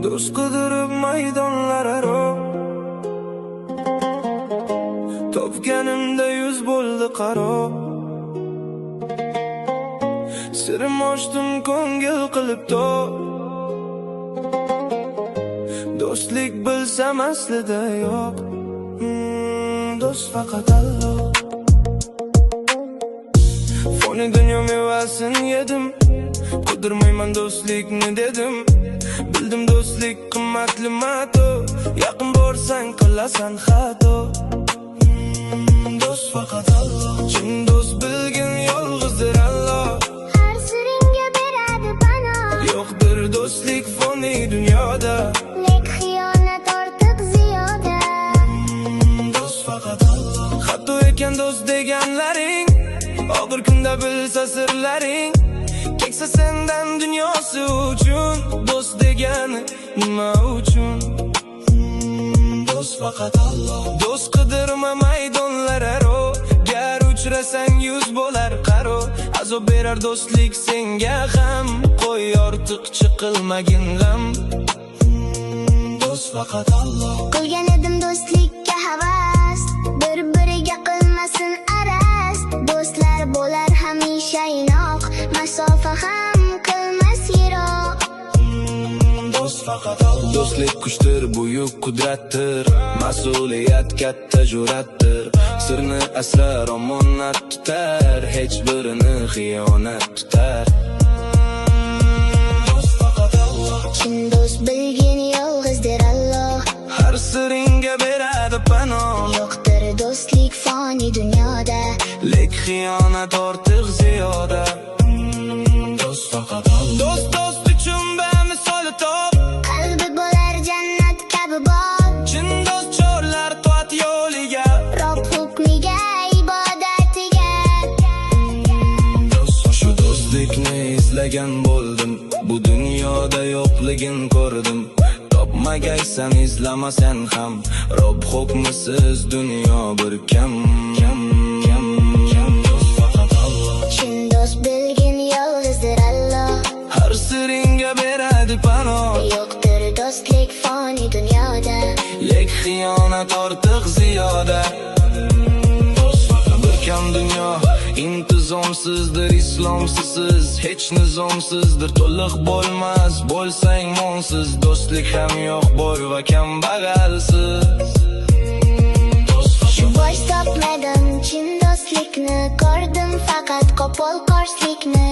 Do'st qidirib maydonlar aro, topganimda yuz bo'ldi qaro. Sirim ochdim ko'ngil qilib to, do'stlik bilsam aslida yo'q. Do'st faqat Alloh. Foni dunyo mevasini yedim, qidirmayman do'stlikni dedim. Bildim do'stlik qimmatli mato, yaqin borsang qilasan xato. Do'st faqat Alloh. Chin do'st bilgin yolg'izdir Alloh. Har siringga beradi panoh. Yo'qdir do'stlik foni dunyoda, Lek xiyonat ortiq ziyoda. Do'st faqat Alloh. Xato ekan do'st deganlaring, og'ir kunda bilsa sirlaring. Keksa sendan dunyosi uchun, do'st degani nima uchun? Do'st faqat Alloh. Do'st qidirma maydonlar aro, gar uchrasang yuz bo'lar qaro. Azob berar do'stlik senga ham, qo'y ortiqcha qilmagin g'am. Do'st faqat Alloh. Qilgan edim do'stlikka havas, bir-biriga qilmasin araz. Do'stlar bo'lar hamisha inoq, masofa ham qilmas yiroq. Do'st faqat Alloh. Do'stlik kuchdir, buyuk qudratdir, mas'uliyat katta jur'atdir. Sirni asrar, omonat tutar, hech birini xiyonat tutar. Do'st faqat Alloh. Chin do'st bilgin yolg'izdir Alloh. Har siringga beradi panoh, Yo'qdir do'stlik foni dunyoda, lek xiyonat ortiq ziyoda. Do'st faqat Alloh. Do'st uchun bemisol top, qalbi bo'lar jannat kabi bog'. chin do'st chorlar toat yo'liga, Rob hukmiga, ibodatiga. shu do'stlikni izlagan bo'ldim, bu dunyoda yo'qligin ko'rdim. Topmagaysan izlamasan ham, Rob hukmisiz dunyo bir kam. Do'st faqat Alloh. Chin do'st bilgin yolg'izdir Alloh. Har siringga beradi panoh, Yo'qdir do'stlik foni dunyoda, lek xiyonat ortiq ziyoda. Do'st faqat bir kam dunyo, intizomsizdir, islomsiz, hech nizomsizdir, to'liq bo'lmas bo'lsang monsiz. Do'stlik ham yo'q boy va kambag'alsiz. shu bois topmadim chin do'stlikni, ko'rdim faqat qo'pol qoshlikni.